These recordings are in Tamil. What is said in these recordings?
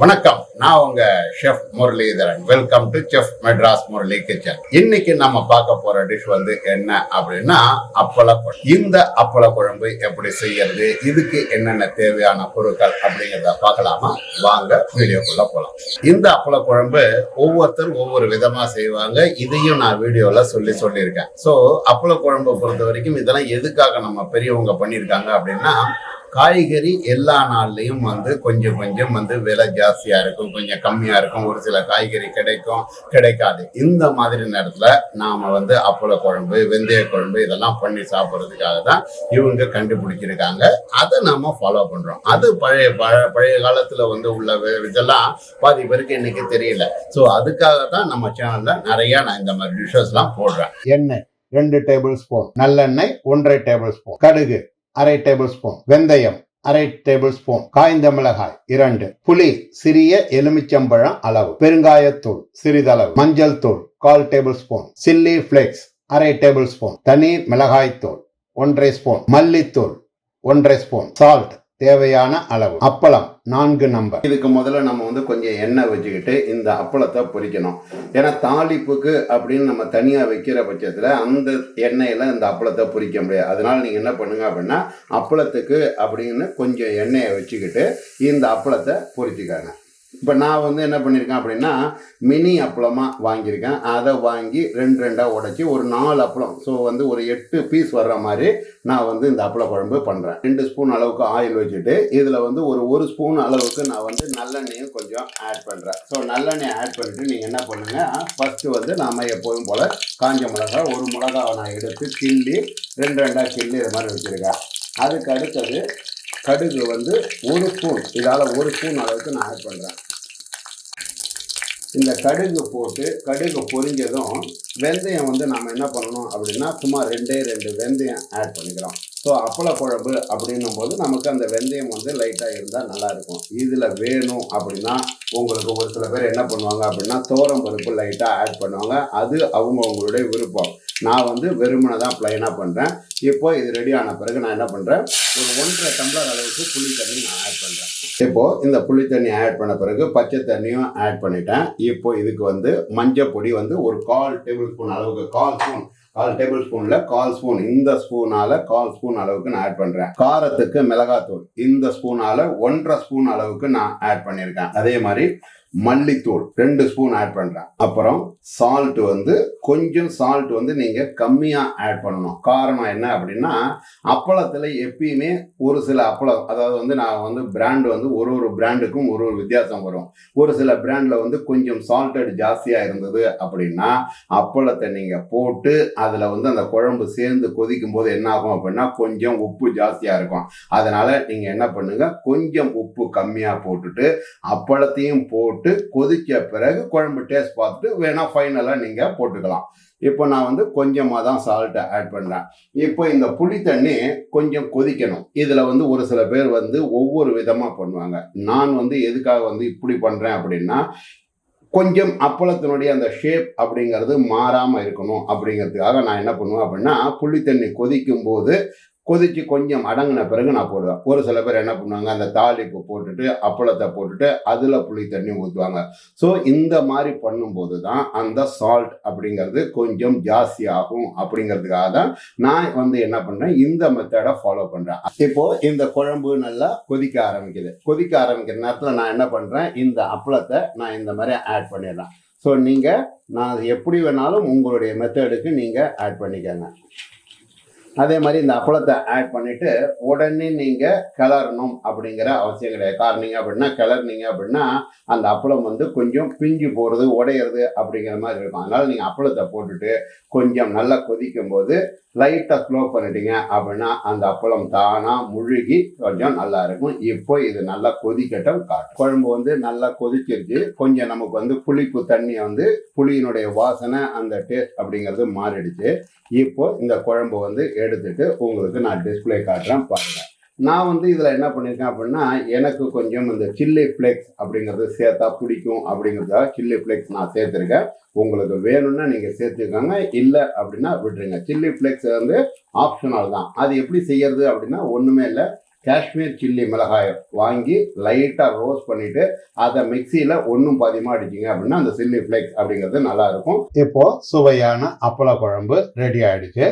வணக்கம், நான் உங்க chef Muralidharan. Welcome to chef Madras Murali kitchen. இன்னைக்கு நம்ம பார்க்க போற டிஷ் வந்து என்ன அப்படின்னா அப்பள குழம்பு. இந்த அப்பள குழம்பு எப்படி செய்யறது, இதுக்கு என்னென்ன தேவையான பொருட்கள் அப்படிங்கிறத பார்க்கலாமா? வாங்க வீடியோக்குள்ள போலாம். இந்த அப்பள குழம்பு ஒவ்வொருத்தரும் ஒவ்வொரு விதமா செய்வாங்க. இதையும் நான் வீடியோல சொல்லியிருக்கேன். ஸோ அப்பள குழம்பு பொறுத்த வரைக்கும் இதெல்லாம் எதுக்காக நம்ம பெரியவங்க பண்ணியிருக்காங்க அப்படின்னா, காய்கறி எல்லா நாள்லயும் வந்து கொஞ்சம் வந்து விலை ஜாஸ்தியா இருக்கும், கொஞ்சம் கம்மியா இருக்கும், ஒரு சில காய்கறி கிடைக்கும், கிடைக்காது. இந்த மாதிரி நேரத்துல நாம வந்து அப்பள குழம்பு, வெந்தய குழம்பு இதெல்லாம் பண்ணி சாப்பிட்றதுக்காக தான் இவங்க கண்டுபிடிச்சிருக்காங்க. அதை நாம ஃபாலோ பண்றோம். அது பழைய காலத்துல வந்து உள்ள இதெல்லாம் பாதி பேருக்கு இன்னைக்கு தெரியல. ஸோ அதுக்காக தான் நம்ம சேனல்ல நிறைய நான் இந்த மாதிரி டிஷ்ஷஸ் எல்லாம் போடுறேன். எண்ணெய் 2 டேபிள் ஸ்பூன், நல்லெண்ணெய் 1.5 டேபிள் ஸ்பூன், கடுகு 1/2 டேபிள் ஸ்பூன், வெந்தயம் 1/2 டேபிள் ஸ்பூன், காய்ந்த மிளகாய் 2, புளி சிறிய எலுமிச்சம்பழம் அளவு, பெருங்காயத்தூள் சிறிதளவு, மஞ்சள் தூள் 1/4 table spoon, chilli flakes 1/2 table spoon, தனி மிளகாய் தூள் 1.5 ஸ்பூன், மல்லித்தூள் 1.5 ஸ்பூன், சால்ட் தேவையான அளவு, அப்பளம் 4 நம்பர். இதுக்கு முதல்ல நம்ம வந்து கொஞ்சம் எண்ணெய் வச்சுக்கிட்டு இந்த அப்பளத்தை பொரிக்கணும். ஏன்னா தாளிப்புக்கு அப்படின்னு நம்ம தனியா வைக்கிற பட்சத்துல அந்த எண்ணெயில இந்த அப்பளத்தை பொரிக்க முடியாது. அதனால நீங்க என்ன பண்ணுங்க அப்படின்னா, அப்பளத்துக்கு அப்படின்னு கொஞ்சம் எண்ணெயை வச்சுக்கிட்டு இந்த அப்பளத்தை பொரிச்சுக்காங்க. இப்போ நான் வந்து என்ன பண்ணியிருக்கேன் அப்படின்னா, மினி அப்பளமாக வாங்கியிருக்கேன். அதை வாங்கி 2 உடைச்சி ஒரு 4 அப்பளம், ஸோ வந்து ஒரு 8 பீஸ் வர்ற மாதிரி நான் வந்து இந்த அப்பள குழம்பு பண்ணுறேன். 2 ஸ்பூன் அளவுக்கு ஆயில் வச்சுட்டு இதில் வந்து ஒரு ஸ்பூன் அளவுக்கு நான் வந்து நல்லெண்ணெயும் கொஞ்சம் ஆட் பண்ணுறேன். ஸோ நல்லெண்ணெய் ஆட் பண்ணிவிட்டு நீங்கள் என்ன பண்ணுங்கள், ஃபஸ்ட்டு வந்து நாம் எப்போதும் போல் காஞ்ச மிளகாய் 1 மிளகாவை நான் எடுத்து கிள்ளி 2 கிள்ளி இது மாதிரி வச்சுருக்கேன். அதுக்கு அடுத்தது கடுகு வந்து 1 ஸ்பூன், இதால் 1 ஸ்பூன் அளவுக்கு நான் ஆட் பண்ணுறேன். இந்த கடுகு போட்டு கடுகு பொரிஞ்சதும் வெந்தயம் வந்து நம்ம என்ன பண்ணணும் அப்படின்னா, சும்மா 2 வெந்தயம் ஆட் பண்ணிக்கிறோம். ஸோ அப்பள குழம்பு அப்படின்னும் போது நமக்கு அந்த வெந்தயம் வந்து லைட்டாக இருந்தால் நல்லாயிருக்கும். இதில் வேணும் அப்படின்னா உங்களுக்கு ஒரு சில பேர் என்ன பண்ணுவாங்க அப்படின்னா, தோரம் பருப்பு லைட்டாக ஆட் பண்ணுவாங்க. அது அவங்களுடைய விருப்பம். நான் வந்து வெறுமனை தான் ப்ளைனாக பண்ணுறேன். இப்போ இது ரெடி ஆன பிறகு நான் என்ன பண்ணுறேன், ஒரு 1.5 டம்ளர் அளவுக்கு புளி தண்ணி நான் ஆட் பண்ணுறேன். இப்போது இந்த புளி தண்ணி ஆட் பண்ண பிறகு பச்சை தண்ணியும் ஆட் பண்ணிட்டேன். இப்போ இதுக்கு வந்து மஞ்சள் பொடி வந்து ஒரு 1/4 டேபிள் ஸ்பூன் அளவுக்கு, 1/4 டேபிள் ஸ்பூன்ல 1/4 ஸ்பூன், இந்த ஸ்பூனால 1/4 ஸ்பூன் அளவுக்கு நான் ஆட் பண்றேன். காரத்துக்கு மிளகாத்தூள் இந்த ஸ்பூனால 1.5 ஸ்பூன் அளவுக்கு நான் ஆட் பண்ணியிருக்கேன். அதே மாதிரி மல்லித்தூள் 2 ஸ்பூன் ஆட் பண்றேன். அப்புறம் சால்ட் வந்து கொஞ்சம் சால்ட் வந்து நீங்க கம்மியா ஆட் பண்ணணும். காரணம் என்ன அப்படின்னா, அப்பளத்துல எப்பயுமே ஒரு சில அப்பளம், அதாவது வந்து நான் வந்து பிராண்ட் வந்து ஒரு பிராண்டுக்கும் ஒரு வித்தியாசம் வரும். ஒரு சில பிராண்ட்ல வந்து கொஞ்சம் சால்டட் ஜாஸ்தியா இருந்தது அப்படின்னா, அப்பளத்தை நீங்க போட்டு அதுல வந்து அந்த குழம்பு சேர்ந்து கொதிக்கும் போது என்ன ஆகும் அப்படின்னா, கொஞ்சம் உப்பு ஜாஸ்தியா இருக்கும். அதனால நீங்க என்ன பண்ணுங்க, கொஞ்சம் உப்பு கம்மியா போட்டுட்டு அப்பளத்தையும் போட்டு கொதிக்க பிறகு குழம்பு டேஸ்ட் பார்த்துட்டு வேணா ஃபைனலா நீங்க போட்டுக்கலாம். இப்போ நான் வந்து கொஞ்சமாக தான் சால்ட்டை ஆட் பண்ணுறேன். இப்போ இந்த புளி தண்ணி கொஞ்சம் கொதிக்கணும். இதில் வந்து ஒரு சில பேர் வந்து ஒவ்வொரு விதமாக பண்ணுவாங்க. நான் வந்து எதுக்காக வந்து இப்படி பண்ணுறேன் அப்படின்னா, கொஞ்சம் அப்பளத்தினுடைய அந்த ஷேப் அப்படிங்கிறது மாறாமல் இருக்கணும் அப்படிங்கிறதுக்காக நான் என்ன பண்ணுவேன் அப்படின்னா, புளி தண்ணி கொதிக்கும் போது கொதிச்சு கொஞ்சம் அடங்கின பிறகு நான் போடுவேன். ஒரு சில பேர் என்ன பண்ணுவாங்க, அந்த தாளிப்பு போட்டுட்டு அப்பளத்தை போட்டுட்டு அதில் புளி தண்ணி ஊற்றுவாங்க. ஸோ இந்த மாதிரி பண்ணும்போது தான் அந்த சால்ட் அப்படிங்கிறது கொஞ்சம் ஜாஸ்தி ஆகும். அப்படிங்கிறதுக்காக தான் நான் வந்து என்ன பண்ணுறேன், இந்த மெத்தடை ஃபாலோ பண்ணுறேன். இப்போது இந்த குழம்பு நல்லா கொதிக்க ஆரம்பிக்குது. கொதிக்க ஆரம்பிக்கிற நேரத்தில் நான் என்ன பண்ணுறேன், இந்த அப்பளத்தை நான் இந்த மாதிரி ஆட் பண்ணிடுறேன். ஸோ நீங்கள் நான் எப்படி வேணாலும் உங்களுடைய மெத்தடுக்கு நீங்கள் ஆட் பண்ணிக்கோங்க. அதே மாதிரி இந்த அப்பளத்தை ஆட் பண்ணிட்டு உடனே நீங்க கிளறணும் அப்படிங்கிற அவசியம் கிடையாது. காரணீங்க அப்படின்னா, கிளறினீங்க அப்படின்னா அந்த அப்பளம் வந்து கொஞ்சம் பிஞ்சு போறது, உடையிறது அப்படிங்கிற மாதிரி இருக்கும். அதனால நீங்க அப்பளத்தை போட்டுட்டு கொஞ்சம் நல்லா கொதிக்கும் போது லைட்டா ஸ்லோ பண்ணிட்டீங்க அப்படின்னா அந்த அப்பளம் தானா முழுகி கொஞ்சம் நல்லா இருக்கும். இப்போ இது நல்லா கொதிக்கட்டும். குழம்பு வந்து நல்லா கொதிச்சிருச்சு. கொஞ்சம் நமக்கு வந்து புளிப்பு தண்ணி வந்து புளியினுடைய வாசனை, அந்த டேஸ்ட் அப்படிங்கிறது மாறிடுச்சு. இப்போ இந்த குழம்பு வந்து எடுத்துட்டு உங்களுக்கு நான் டிஸ்பிளே காட்டுறேன், பாருங்க. நான் வந்து இதில் என்ன பண்ணியிருக்கேன் அப்படின்னா, எனக்கு கொஞ்சம் இந்த சில்லி ஃப்ளேக்ஸ் அப்படிங்கிறது சேர்த்தா பிடிக்கும் அப்படிங்கிறதுக்காக சில்லி ஃப்ளேக்ஸ் நான் சேர்த்துருக்கேன். உங்களுக்கு வேணும்னா நீங்கள் சேர்த்துக்கோங்க, இல்லை அப்படின்னா விட்டுருங்க. சில்லி ஃப்ளேக்ஸ் வந்து ஆப்ஷனல் தான். அது எப்படி செய்யறது அப்படின்னா, ஒன்றுமே இல்லை. காஷ்மீர் சில்லி மிளகாயை வாங்கி லைட்டாக ரோஸ்ட் பண்ணிட்டு அதை மிக்சியில் ஒன்றும் பாதியமாக அடிச்சிங்க அப்படின்னா அந்த சில்லி ஃப்ளேக்ஸ் அப்படிங்கிறது நல்லா இருக்கும். இப்போ சுவையான அப்பள குழம்பு ரெடி ஆயிடுச்சு.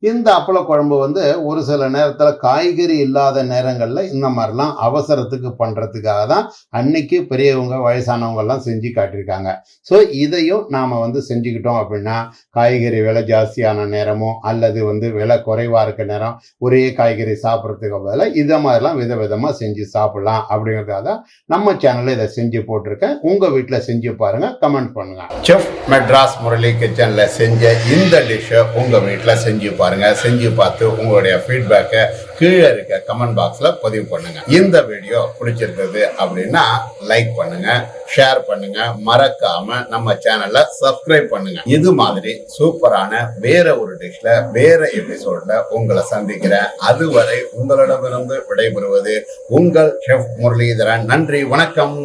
இந்த அப்பள குழம்பு வந்து ஒரு சில நேரத்தில் காய்கறி இல்லாத நேரங்களில் இந்த மாதிரிலாம் அவசரத்துக்கு பண்ணுறதுக்காக தான் அன்னைக்கு பெரியவங்க வயசானவங்கெல்லாம் செஞ்சு காட்டியிருக்காங்க. ஸோ இதையும் நாம் வந்து செஞ்சுக்கிட்டோம் அப்படின்னா காய்கறி விலை ஜாஸ்தியான நேரமோ அல்லது வந்து விலை குறைவாக இருக்க நேரம் ஒரே காய்கறி சாப்பிட்றதுக்கு பதிலாக இதை மாதிரிலாம் விதவிதமாக செஞ்சு சாப்பிடலாம் அப்படிங்கிறதுக்காக தான் நம்ம சேனலில் இதை செஞ்சு போட்டிருக்கேன். உங்கள் வீட்டில் செஞ்சு பாருங்கள், கமெண்ட் பண்ணுங்கள். செஃப் மெட்ராஸ் முரளி கிச்சனில் செஞ்ச இந்த டிஷ்ஷை உங்கள் வீட்டில் செஞ்சு பாருங்கள். செஞ்சு பார்த்து உங்களுடைய ஃபீட்பேக்கை கீழே இருக்க கமெண்ட் பாக்ஸ்ல பதிவு பண்ணுங்க. இந்த வீடியோ பிடிச்சிருந்தது அப்படின்னா லைக் பண்ணுங்க, ஷேர் பண்ணுங்க, மறக்காம நம்ம சேனலை சப்ஸ்கிரைப் பண்ணுங்க. இது மாதிரி சூப்பரான வேற ஒரு டிஷ்ல வேற எபிசோட்ல உங்களை சந்திக்கிறேன். அதுவரை உங்களிடமிருந்து விடைபெறுவது உங்கள் செஃப் முரளிதரன். நன்றி, வணக்கம்.